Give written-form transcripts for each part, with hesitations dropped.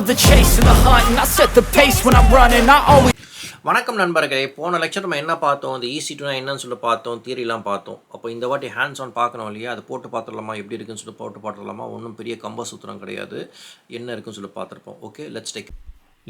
love the chase and the hunt, and I set the pace when I'm running. I always. வணக்கம் நண்பர்களே, போன lecture நம்ம என்ன பார்த்தோம்? இந்த EC2 என்னன்னு சொல்லி பார்த்தோம், தியரிலாம் பார்த்தோம். அப்போ இந்த வாட்டி ஹேண்ட்ஸ் ஆன் பார்க்கணும் இல்லையா? அதை போட்டு பார்த்துடலாமா, எப்படி இருக்குன்னு சொல்லி போட்டு பார்த்துடலாமா? ஒன்றும் பெரிய கம்ப சூத்திரம் கிடையாது, என்ன இருக்குன்னு சொல்லி பார்த்துருப்போம். Okay, let's take.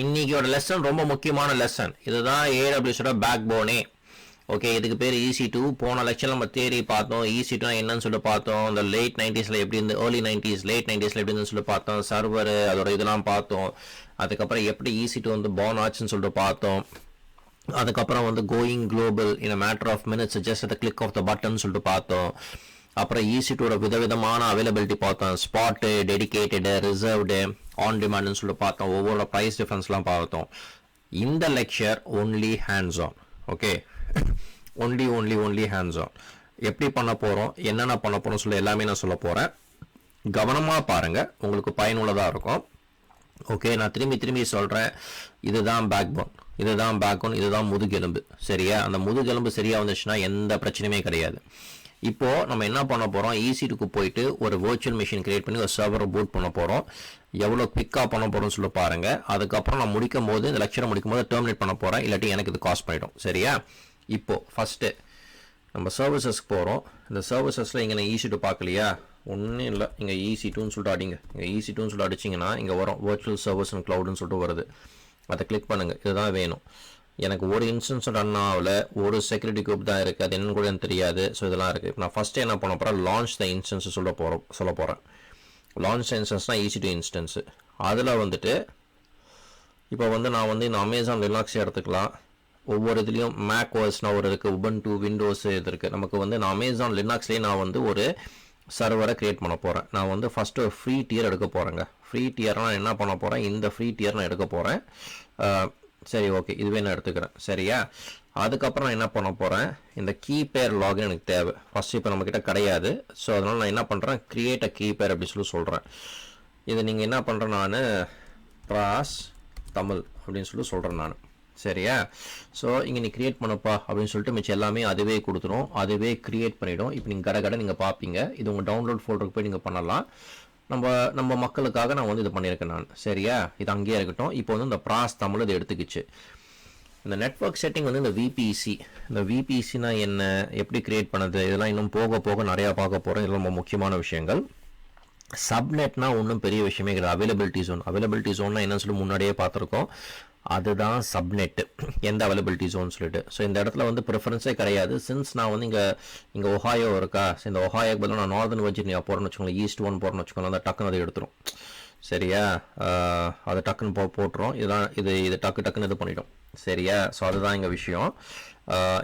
இன்னைக்கோட லெசன் ரொம்ப முக்கியமான லெசன். இதுதான் AWSோட பேக் போனே. ஓகே, இதுக்கு பேர் EC2. போன லெக்சர் நம்ம தியரி பார்த்தோம். EC2 என்னன்னு சொல்லி பார்த்தோம். இந்த லேட் 90ஸ்ல எப்படி இருந்து, ஏர்லி 90s லேட் 90ஸ்ல எப்படி இருந்துன்னு சொல்லி பார்த்தோம். சர்வர் அதோட இதெல்லாம் பார்த்தோம். அதுக்கப்புறம் எப்படி EC2 வந்து பார்ன் ஆச்சுன்னு சொல்லிட்டு பார்த்தோம். அதுக்கப்புறம் வந்து going global in a matter of minutes just at click of the button சொல்லிட்டு பார்த்தோம். அப்புறம் EC2ஓட விதவிதமான அவைலபிலிட்டி பார்த்தோம். ஸ்பாட்டு, டெடிகேட்டடு, ரிசர்வ்டு, ஆன் டிமாண்ட்னு சொல்லிட்டு பார்த்தோம். ஒவ்வொரு ப்ரைஸ் டிஃபரன்ஸ்லாம் பார்த்தோம். இந்த lecture only hands on. Okay, only hands on. எப்படி பண்ண போகிறோம், என்னென்ன பண்ண போகிறோம் சொல்லி எல்லாமே நான் சொல்ல போகிறேன். கவனமாக பாருங்கள், உங்களுக்கு பயனுள்ளதாக இருக்கும். ஓகே, நான் திரும்பி சொல்கிறேன். இதுதான் பேக் போன், இதுதான் முதுகெலும்பு. சரியா? அந்த முதுகெலும்பு சரியாக வந்துச்சுன்னா எந்த பிரச்சனையுமே கிடையாது. இப்போது நம்ம என்ன பண்ண போகிறோம், EC2க்கு போயிட்டு ஒரு வர்ச்சுவல் மிஷின் கிரியேட் பண்ணி ஒரு சர்வரை பூட் பண்ண போகிறோம். எவ்வளோ குவிக்காக பண்ண போகிறோம்னு சொல்லி பாருங்கள். அதுக்கப்புறம் நான் முடிக்கும் போது, இந்த லெக்சரை முடிக்கும் போது டெர்மினேட் பண்ண போகிறேன், இல்லாட்டி எனக்கு இது காஸ்ட் பண்ணிடும். சரியா? இப்போது ஃபஸ்ட்டு நம்ம சர்வீசஸ்க்கு போகிறோம். இந்த சர்வீசஸில் இங்கே நான் EC2 பார்க்கலையா? ஒன்றும் இல்லை, இங்கே EC2ன்னு சொல்லிட்டு அடிங்க. இங்கே EC2ன்னு சொல்லிட்டு அடிச்சிங்கன்னா இங்கே வரும் வர்ச்சுவல் சர்வர்ஸ் அண்ட் க்ளவுடுன்னு சொல்லிட்டு வருது. அதை கிளிக் பண்ணுங்கள். இதுதான் வேணும். எனக்கு ஒரு இன்ஸ்டன்ஸ் ரன் ஆகல, ஒரு செக்யூரிட்டி குரூப் தான் இருக்குது, அது என்னன்னு கூட எனக்கு தெரியாது. ஸோ இதெல்லாம் இருக்குது. நான் ஃபஸ்ட்டு என்ன பண்ண போகிறேன், லான்ச் த இன்ஸ்டன்ஸ் சொல்ல போகிறேன். லான்ச் த இன்ஸ்டன்ஸ்னால் EC2 இன்ஸ்டன்ஸு. அதில் வந்துட்டு இப்போ வந்து நான் வந்து இந்த அமேசான் லினக்ஸ் எடுத்துக்கலாம். ஒவ்வொரு இதுலேயும் மேக் ஓஎஸ்னா ஒரு இருக்குது, உபுண்டு, விண்டோஸ் இது இருக்குது. நமக்கு வந்து நான் அமேசான் லினக்ஸ்லேயே நான் வந்து ஒரு சர்வரை க்ரியேட் பண்ண போகிறேன். நான் வந்து ஃபஸ்ட்டு ஒரு ஃப்ரீ டியர் எடுக்க போகிறேங்க. ஃப்ரீ டியர்னால் என்ன பண்ண போகிறேன், இந்த ஃப்ரீ டியர் நான் எடுக்க போகிறேன். சரி, ஓகே, இதுவே நான் எடுத்துக்கிறேன். சரியா? அதுக்கப்புறம் நான் என்ன பண்ண போகிறேன், இந்த கீ பேர் லாகின் எனக்கு தேவை. ஃபஸ்ட்டு இப்போ நம்மக்கிட்ட கிடையாது. ஸோ அதனால் நான் என்ன பண்ணுறேன், கிரியேட் அ கீ பேர் அப்படின்னு சொல்கிறேன். இதை நீங்கள் என்ன பண்ணுறேன், நான் ப்ராஸ் தமிழ் அப்படின்னு சொல்கிறேன் நான். சரியா? ஸோ இங்கே நீ கிரியேட் பண்ணப்பா அப்படின்னு சொல்லிட்டு மிச்சம் எல்லாமே அதுவே கொடுத்துரும், அதுவே கிரியேட் பண்ணிவிடும். இப்போ நீங்கள் கடை நீங்கள் பார்ப்பீங்க. இது உங்கள் டவுன்லோட் ஃபோல்டருக்கு போய் நீங்கள் பண்ணலாம். நம்ம மக்களுக்காக நான் வந்து இது பண்ணியிருக்கேன் நான். சரியா? இது அங்கேயே இருக்கட்டும். இப்போ வந்து இந்த ப்ராஸ் தமிழ் இது எடுத்துக்கிச்சு. இந்த நெட்வொர்க் செட்டிங் வந்து இந்த VPC. இந்த VPCனா என்ன, எப்படி கிரியேட் பண்ணுது, இதெல்லாம் இன்னும் போக நிறையா பார்க்க போகிறோம். இதெல்லாம் ரொம்ப முக்கியமான விஷயங்கள். சப்நெட்னா ஒன்றும் பெரிய விஷயமே கிடையாது. அவைலபிலிட்டி ஜோன்னா என்னன்னு சொல்லி முன்னாடியே பார்த்துருக்கோம். அதுதான் சப்நெட்டு, எந்த அவைலபிலிட்டி ஜோன் சொல்லிட்டு. ஸோ இந்த இடத்துல வந்து ப்ரிஃபரன்ஸே கிடையாது. சின்ஸ் நான் வந்து இங்கே ஒஹாயோ இருக்கா, ஸோ இந்த ஒஹாயோக்கு பதிலாக நான் நார்தன் வர்ஜீனியா போகிறேன்னு வச்சுக்கோங்களேன், ஈஸ்ட் 1 போகிறேன்னு வச்சுக்கோங்களேன், அந்த டக்குன்னு அதை எடுத்துரும். சரியா? அதை டக்குன்னு போட்டுரும். இது டக்குன்னு இது பண்ணிடும். சரியா? ஸோ அதுதான் இங்கே விஷயம்.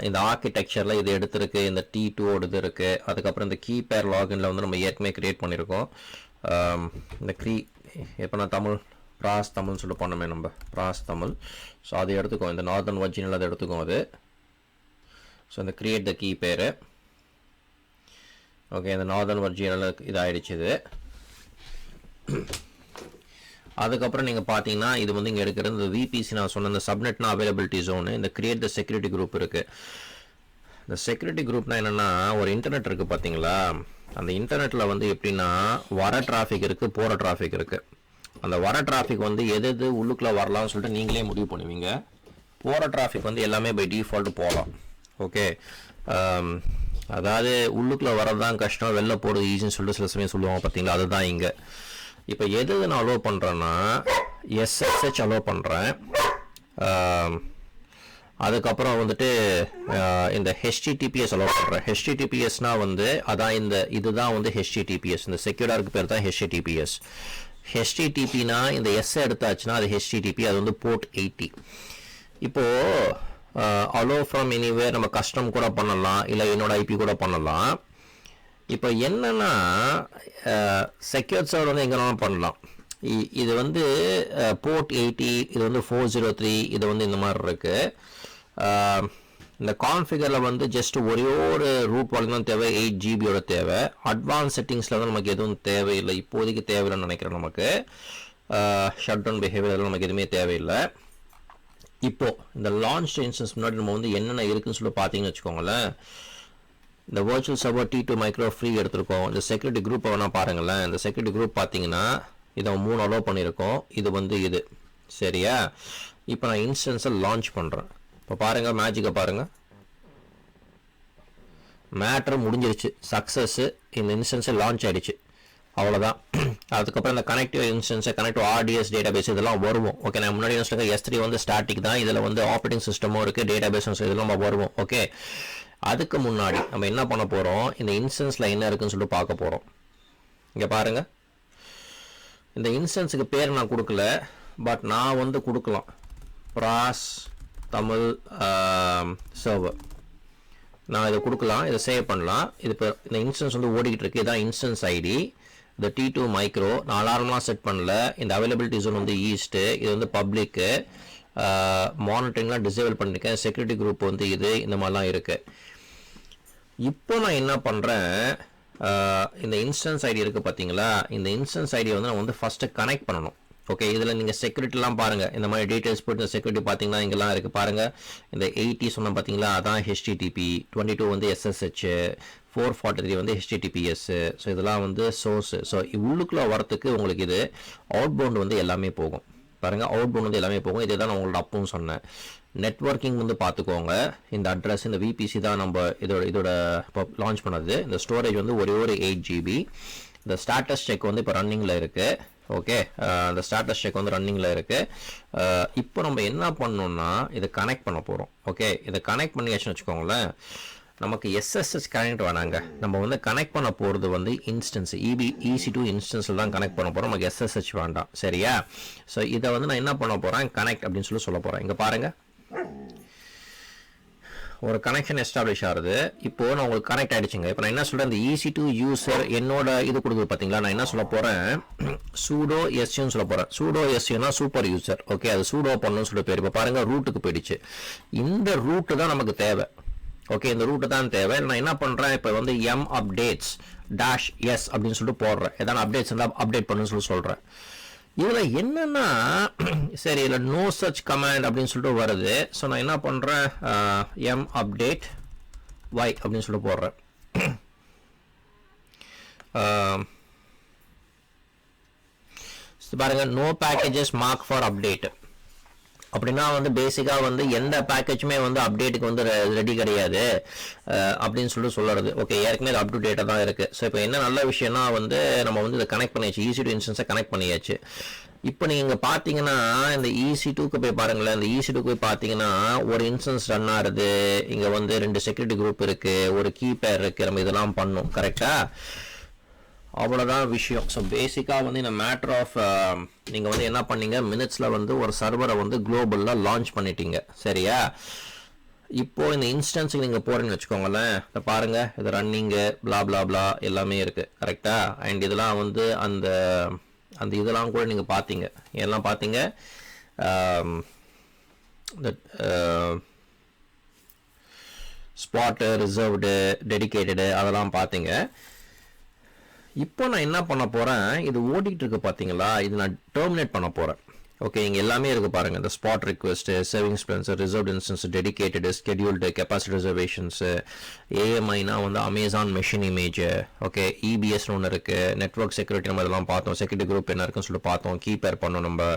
இந்த ஆர்கிடெக்சரில் இது எடுத்திருக்கு, இந்த T2 இது இருக்குது. அதுக்கப்புறம் இந்த கீ பேர் லாகின்ல வந்து நம்ம ஏற்கனவே க்ரியேட் பண்ணியிருக்கோம். இந்த இப்போ நான் ப்ராஸ் தமிழ்னு சொல்லிட்டு பண்ணோமே, நம்ம ப்ராஸ் தமிழ். ஸோ அதை எடுத்துக்கோ, இந்த நார்தன் வர்ஜீனியில் அதை எடுத்துக்கோ அது. ஸோ இந்த கிரியேட் த கீ பேர். ஓகே, இந்த நார்தன் வர்ஜீனியில் இது ஆகிடுச்சு இது. அதுக்கப்புறம் நீங்கள் பார்த்தீங்கன்னா இது வந்து இங்கே எடுக்கிறது இந்த VPC நான் சொன்ன இந்த சப்நெட்னா அவைலபிலிட்டி ஜோனு. இந்த கிரியேட் த செக்யூரிட்டி குரூப் இருக்குது. இந்த செக்யூரிட்டி குரூப்னா என்னென்னா, ஒரு இன்டர்நெட் இருக்குது பார்த்தீங்களா, அந்த இன்டர்நெட்டில் வந்து எப்படின்னா வர டிராஃபிக் இருக்குது, போகிற டிராஃபிக் இருக்குது. அந்த வர டிராஃபிக் வந்து எது உள்ளுக்குள்ளே வரலாம்னு சொல்லிட்டு நீங்களே முடிவு பண்ணுவீங்க. போகிற டிராஃபிக் வந்து எல்லாமே பை டிஃபால்ட் போகலாம். ஓகே, அதாவது உள்ளுக்குள்ளே வரதான் கஷ்டம், வெளில போகிறது ஈஸின்னு சொல்லிட்டு சில சமயம் சொல்லுவாங்க பார்த்தீங்களா, அதுதான் இங்கே. இப்போ எது நான் அலோவ் பண்ணுறேன்னா SSH அலோவ் பண்ணுறேன். அதுக்கப்புறம் வந்துட்டு இந்த HTTPS அலோவ் பண்ணுறேன். HTTPSனால் வந்து அதான் இதுதான் வந்து HTTPS. இந்த செக்யூர்டாருக்கு பேர் தான் HTTPS. HTTPனா இந்த S எடுத்தாச்சுன்னா அது HTTP, அது வந்து போர்ட் 80. இப்போது அலோ ஃப்ரம் எனிவேர் நம்ம கஸ்டம் கூட பண்ணலாம், இல்லை என்னோட IP கூட பண்ணலாம். இப்போ என்னன்னா செக்யூர் சர்வர் வந்து எங்கேனாலும் பண்ணலாம். இது வந்து போர்ட் 80, இது வந்து 403, இது வந்து இந்த மாதிரி இருக்குது. இந்த கான்ஃபிகரில் வந்து ஜஸ்ட் ஒரே ஒரு ரூட் வால்யூம் தான் தேவை, 8 GB தேவை. அட்வான்ஸ் செட்டிங்ஸில் வந்து நமக்கு எதுவும் தேவையில்லை, இப்போதைக்கு தேவையில்லைன்னு நினைக்கிறேன். நமக்கு ஷட் டவுன் பிஹேவியர் நமக்கு எதுவுமே தேவையில்லை. இப்போது இந்த லான்ச் இன்ஸ்டன்ஸ் முன்னாடி நம்ம வந்து என்னென்ன இருக்குதுன்னு சொல்லி பார்த்தீங்கன்னு வச்சுக்கோங்களேன். இந்த virtual server T2 micro free எடுத்திருக்கோம். இந்த செக்யூரிட்டி குரூப்பை வேணால் பாருங்களேன். இந்த செக்யூரிட்டி குரூப் பார்த்தீங்கன்னா இதை 3 அலோவ் பண்ணியிருக்கோம். இது வந்து இது சரியா. இப்போ நான் இன்ஸ்டன்ஸை லான்ச் பண்ணுறேன். இப்போ பாருங்கள், மேஜிக்கை பாருங்கள், மேட்ரு முடிஞ்சிருச்சு, சக்ஸஸ்ஸு. இந்த இன்ஸ்டன்ஸை லான்ச் ஆகிடுச்சு, அவ்வளோதான். அதுக்கப்புறம் இந்த கனெக்டிவ் இன்ஸ்டன்ஸை கனெக்ட் ஆர்டிஎஸ் டேட்டாபேஸ் இதெல்லாம் வருவோம். ஓகே, நான் முன்னாடி சொன்ன S3 வந்து ஸ்டாட்டிக் தான், இதில் வந்து ஆப்ரேட்டிங் சிஸ்டமும் இருக்குது, டேட்டாபேஸ் இதெல்லாம் நம்ம வருவோம். ஓகே, அதுக்கு முன்னாடி நம்ம என்ன பண்ண போகிறோம், இந்த இன்ஸ்டன்ஸில் என்ன இருக்குன்னு சொல்லிட்டு பார்க்க போகிறோம். இங்கே பாருங்கள், இந்த இன்ஸ்டன்ஸுக்கு பேர் நான் கொடுக்கல, பட் நான் வந்து கொடுக்கலாம், ப்ராஸ் தமிழ் சர்வர். நான் இதை கொடுக்கலாம், இதை சேவ் பண்ணலாம். இது இப்போ இந்த இன்ஸ்டன்ஸ் வந்து ஓடிக்கிட்டு இருக்கு, இதான் இன்ஸ்டன்ஸ் ஐடி. இந்த T2 மைக்ரோ நான் அலாரம்லாம் செட் பண்ணல. இந்த அவைலபிலிட்டி ஜோன் வந்து ஈஸ்ட்டு, இது வந்து பப்ளிக்கு, மானிட்டரிங்லாம் டிசேபிள் பண்ணியிருக்கேன், செக்யூரிட்டி குரூப் வந்து இது, இந்த மாதிரிலாம் இருக்குது. இப்போ நான் என்ன பண்ணுறேன், இந்த இன்ஸ்டன்ஸ் ஐடி இருக்குது பார்த்தீங்களா, இந்த இன்ஸ்டன்ஸ் ஐடியை வந்து நான் வந்து ஃபஸ்ட்டு கனெக்ட் பண்ணணும். ஓகே, இதில் நீங்கள் செக்யூரிட்டிலாம் பாருங்கள், இந்த மாதிரி டீட்டெயில்ஸ் போட்டு செக்யூரிட்டி பார்த்தீங்கன்னா இங்கெல்லாம் இருக்குது பாருங்கள். இந்த 80 சொன்னால் பார்த்தீங்களா, அதான் HTTP, 22 வந்து SSH, 443 வந்து HTTPS. ஸோ இதெல்லாம் வந்து சோர்ஸு. ஸோ உள்ளுக்குள்ளே வரத்துக்கு உங்களுக்கு இது அவுட்பவுண்ட் வந்து எல்லாமே போகும் பாருங்கள், அவுட்பவுண்ட் வந்து எல்லாமே போகும். இதே தான் நான் உங்களோட அப்பவும் சொன்னேன். நெட்வொர்க்கிங் வந்து பார்த்துக்கோங்க, இந்த அட்ரஸ், இந்த VPC தான் நம்ம இதோட இப்போ லான்ச் பண்ணது. இந்த ஸ்டோரேஜ் வந்து ஒரே ஒரு 8 GB. இந்த ஸ்டாட்டஸ் செக் வந்து இப்போ ரன்னிங்கில் இருக்குது. ஓகே, அந்த ஸ்டாட்டஸ் செக் வந்து ரன்னிங்கில் இருக்குது. இப்போ நம்ம என்ன பண்ணோம்னா இதை கனெக்ட் பண்ண போகிறோம். ஓகே, இதை கனெக்ட் பண்ணியாச்சுன்னு வச்சுக்கோங்களேன், நமக்கு SSH கனெக்ட் வேணாங்க. நம்ம வந்து கனெக்ட் பண்ண போகிறது வந்து இன்ஸ்டன்ஸ் EC2 இன்ஸ்டன்ஸில் தான் கனெக்ட் பண்ண போகிறோம், நமக்கு SSH வேண்டாம் சரியா. ஸோ இதை வந்து நான் என்ன பண்ண போகிறேன், கனெக்ட் அப்படின்னு சொல்ல போகிறேன். இங்கே பாருங்கள், ஒரு கனெக்ஷன் எஸ்டாப்ளிஷ் ஆகுது. இப்போ நான் உங்களுக்கு கனெக்ட் ஆகிடுச்சுங்க. இப்போ நான் என்ன சொல்கிறேன், இந்த EC2 யூசர் என்னோட இது கொடுக்குது பார்த்தீங்களா, நான் என்ன சொல்ல போகிறேன், சூடோ எஸ்யூன்னு சொல்ல போகிறேன். சூடோ எஸ்யூனா சூப்பர் யூசர். ஓகே, அது சூடோ பண்ணணும்னு சொல்லிட்டு பேர். இப்போ பாருங்கள், ரூட்டுக்கு போயிடுச்சு. இந்த ரூட்டு தான் நமக்கு தேவை. ஓகே, இந்த ரூட்டு தான் தேவை. நான் என்ன பண்ணுறேன், இப்போ வந்து updates -s அப்படின்னு சொல்லிட்டு போடுறேன். ஏதாவது அப்டேட்ஸ் இருந்தால் அப்டேட் பண்ணுன்னு சொல்கிறேன். இதில் என்னென்னா, சரி, இதில் நோ சர்ச் கமாண்ட் அப்படின்னு சொல்லிட்டு வருது. ஸோ நான் என்ன பண்ணுறேன், update y அப்படின்னு சொல்லிட்டு போடுறேன். பாருங்கள், no packages mark for update அப்படின்னா வந்து பேசிக்காக வந்து எந்த பேக்கேஜுமே வந்து அப்டேட்டுக்கு வந்து ரெடி கிடையாது அப்படின்னு சொல்லிட்டு சொல்லுறது. ஓகே, ஏற்கனவே அப் டு டேட்டாக தான் இருக்குது. ஸோ இப்போ என்ன நல்ல விஷயம்னா வந்து நம்ம வந்து இதை கனெக்ட் பண்ணியாச்சு, EC2 இன்ஸ்டன்ஸை கனெக்ட் பண்ணியாச்சு. இப்போ நீங்கள் பார்த்தீங்கன்னா இந்த EC2க்கு போய் பாருங்களேன், இந்த EC2க்கு போய் பார்த்தீங்கன்னா ஒரு இன்ஸ்டன்ஸ் ரன் ஆகுது. இங்கே வந்து 2 செக்யூரிட்டி குரூப் இருக்குது, ஒரு கீ பேர் இருக்குது, நம்ம இதெல்லாம் பண்ணோம் கரெக்டாக. அவ்வளோதான் விஷயம். ஸோ பேசிக்காக வந்து இந்த மேட்ரு ஆஃப் நீங்கள் வந்து என்ன பண்ணீங்க, மினிட்ஸில் வந்து ஒரு சர்வரை வந்து குளோபலில் லான்ச் பண்ணிட்டீங்க சரியா. இப்போது இந்த இன்ஸ்டன்ஸுக்கு நீங்கள் போகிறீங்கன்னு வச்சுக்கோங்களேன், இதை பாருங்கள், இது ரன்னிங்கு பிளா பிளா பிளா எல்லாமே இருக்குது கரெக்டாக. அண்ட் இதெல்லாம் வந்து அந்த இதெல்லாம் கூட நீங்கள் பார்த்தீங்க, எல்லாம் பார்த்தீங்க. இந்த ஸ்பாட்டு, ரிசர்வ்டு, டெடிகேட்டடு அதெல்லாம் பார்த்தீங்க. இப்போ நான் என்ன பண்ண போகிறேன், இது ஓடிக்கிட்டு இருக்கு பார்த்தீங்களா, இது நான் டெர்மினேட் பண்ண போகிறேன். ஓகே, இங்கே எல்லாமே இருக்குது பாருங்கள், இந்த ஸ்பாட் ரிக்வெஸ்ட்டு, சேவிங் ஸ்பென்ஸு, reserved instance, dedicated, scheduled, capacity reservations, AMIனா வந்து அமேசான் மெஷின் இமேஜு. ஓகே, EBSன்னு ஒன்று இருக்குது, நெட்வொர்க் செக்யூரிட்டி நம்ம இதெல்லாம் பார்த்தோம், செக்யூரிட்டி குரூப் என்ன இருக்குன்னு சொல்லிட்டு பார்த்தோம், கீப்பேர் பண்ணோம், நம்ம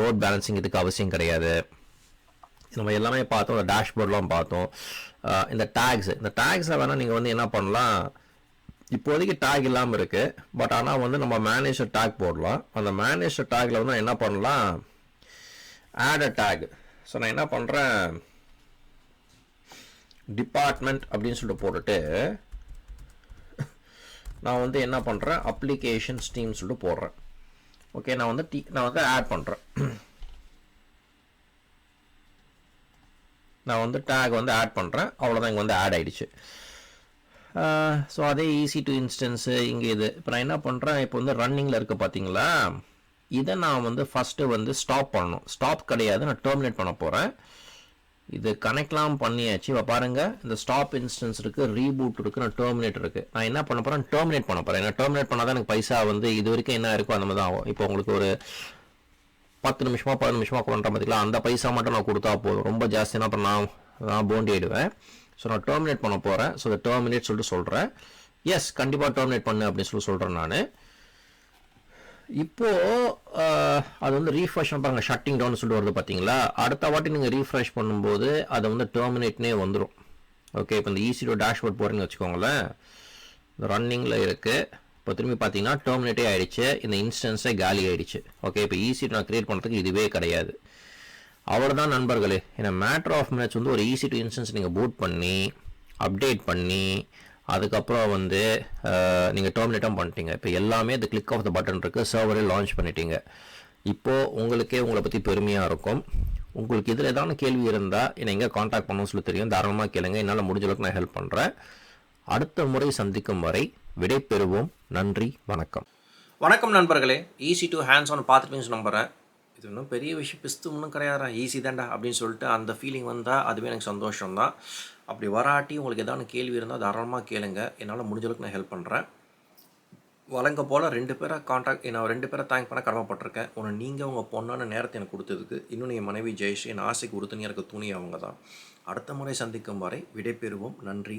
லோட் பேலன்சிங் இதுக்கு அவசியம் கிடையாது, நம்ம எல்லாமே பார்த்தோம். இந்த டேஷ்போர்ட்லாம் பார்த்தோம். இந்த டேக்ஸை வேணால் நீங்கள் வந்து என்ன பண்ணலாம், இப்போதைக்கு டேக் இல்லாமல் இருக்குது, பட் ஆனால் வந்து நம்ம மேனேஜர் டேக் போடலாம். அந்த மேனேஜர் டேக்கில் வந்து நான் என்ன பண்ணலாம், ஆட் அ டேக். ஸோ நான் என்ன பண்ணுறேன், டிபார்ட்மெண்ட் அப்படின்னு சொல்லிட்டு போட்டுட்டு நான் வந்து என்ன பண்ணுறேன், அப்ளிகேஷன்ஸ் டீம் சொல்லிட்டு போடுறேன். ஓகே, நான் வந்து ஆட் பண்ணுறேன். நான் வந்து டேக் வந்து ஆட் பண்ணுறேன், அவ்வளோதான். இங்கே வந்து ஆட் ஆகிடுச்சு. ஸோ அதே EC2 இன்ஸ்டன்ஸு இங்கே இது. இப்போ நான் என்ன பண்ணுறேன், இப்போ வந்து ரன்னிங்கில் இருக்குது பார்த்தீங்களா, இதை நான் வந்து ஃபஸ்ட்டு வந்து ஸ்டாப் பண்ணணும். ஸ்டாப் கிடையாது, நான் டெர்மினேட் பண்ண போகிறேன். இது கனெக்ட்லாம் பண்ணியாச்சு. இப்போ பாருங்கள், இந்த ஸ்டாப் இன்ஸ்டன்ஸ் இருக்குது, ரீபூட் இருக்குது, நான் டெர்மினேட் இருக்குது. நான் என்ன பண்ண போகிறேன், டெர்மினேட் பண்ண போகிறேன். ஏன்னா டெர்மினேட் பண்ணால் தான் எனக்கு பைசா வந்து இது வரைக்கும் என்ன இருக்கோ அந்த மாதிரி தான் ஆகும். இப்போ உங்களுக்கு ஒரு 10 நிமிஷமாக 15 நிமிஷமாக பண்ணுற பார்த்தீங்களா, அந்த பைசா மட்டும் நான் கொடுத்தா போதும். ரொம்ப ஜாஸ்தினா அப்புறம் நான் போண்டி ஆகிடுவேன். ஸோ நான் டெர்மினேட் பண்ண போகிறேன். ஸோ இந்த டெர்மினேட் சொல்லிட்டு சொல்கிறேன். எஸ், கண்டிப்பாக டெர்மினேட் பண்ணு அப்படின்னு சொல்கிறேன் நான். இப்போது அது வந்து ரீஃப்ரெஷ் பாருங்கள், ஷட்டிங் டவுன் சொல்லிட்டு வருது பார்த்தீங்களா. அடுத்த வாட்டி நீங்கள் ரீஃப்ரெஷ் பண்ணும்போது அதை வந்து டெர்மினேட்னே வந்துடும். ஓகே, இப்போ இந்த EC2 டேஷ்போர்ட் போகிறீங்கன்னு வச்சுக்கோங்களேன், இந்த ரன்னிங்கில் இருக்குது. இப்போ திரும்பி பார்த்தீங்கன்னா டெர்மினேட்டே ஆகிடுச்சு, இந்த இன்ஸ்டன்ஸே காலி ஆகிடுச்சு. ஓகே, இப்போ EC2 நான் க்ரியேட் பண்ணுறதுக்கு இதுவே கிடையாது. அவ்வளோதான் நண்பர்களே. ஏன்னா மேட்ரு ஆஃப் மினிட்ஸ் வந்து ஒரு EC2 இன்ஸ்டன்ஸ் நீங்கள் பூட் பண்ணி அப்டேட் பண்ணி அதுக்கப்புறம் வந்து நீங்கள் டெர்மினேட்டும் பண்ணிட்டீங்க. இப்போ எல்லாமே இந்த கிளிக் ஆஃப் த பட்டன் இருக்குது, சர்வரே லான்ச் பண்ணிட்டீங்க. இப்போது உங்களுக்கே உங்களை பற்றி பெருமையாக இருக்கும். உங்களுக்கு இதில் ஏதாவது கேள்வி இருந்தால் என்னை எங்கே காண்டாக்ட் பண்ணணும்னு சொல்லி தெரியும், தாராளமாக கேளுங்க. என்னால் முடிஞ்ச அளவுக்கு நான் ஹெல்ப் பண்ணுறேன். அடுத்த முறை சந்திக்கும் வரை விடை பெறுவோம். நன்றி, வணக்கம். வணக்கம் நண்பர்களே. EC2 ஹேண்ட்ஸ் ஆன் பார்த்துட்டு நம்புகிறேன். இது இன்னும் பெரிய விஷயம், பிஸ்து ஒன்றும் கிடையாதா, ஈஸி தான்டா அப்படின்னு சொல்லிட்டு அந்த ஃபீலிங் வந்தால் அதுவே எனக்கு சந்தோஷம்தான். அப்படி வராட்டி உங்களுக்கு ஏதாவது கேள்வி இருந்தால் தாராளமாக கேளுங்க, என்னால் முடிஞ்ச அளவுக்கு நான் ஹெல்ப் பண்ணுறேன். வழங்க போல் 2 பேரை நான் 2 பேரை தேங்க் பண்ண கடமைப்பட்டிருக்கேன். ஒன்று நீங்கள் உங்கள் பொண்ணான நேரத்தை எனக்கு கொடுத்ததுக்கு, இன்னும் என் மனைவி ஜெயஸ்ரீ என் ஆசைக்கு கொடுத்துன்னு எனக்கு துணி அவங்க தான். அடுத்த முறை சந்திக்கும் வரை விடை பெறுவோம். நன்றி.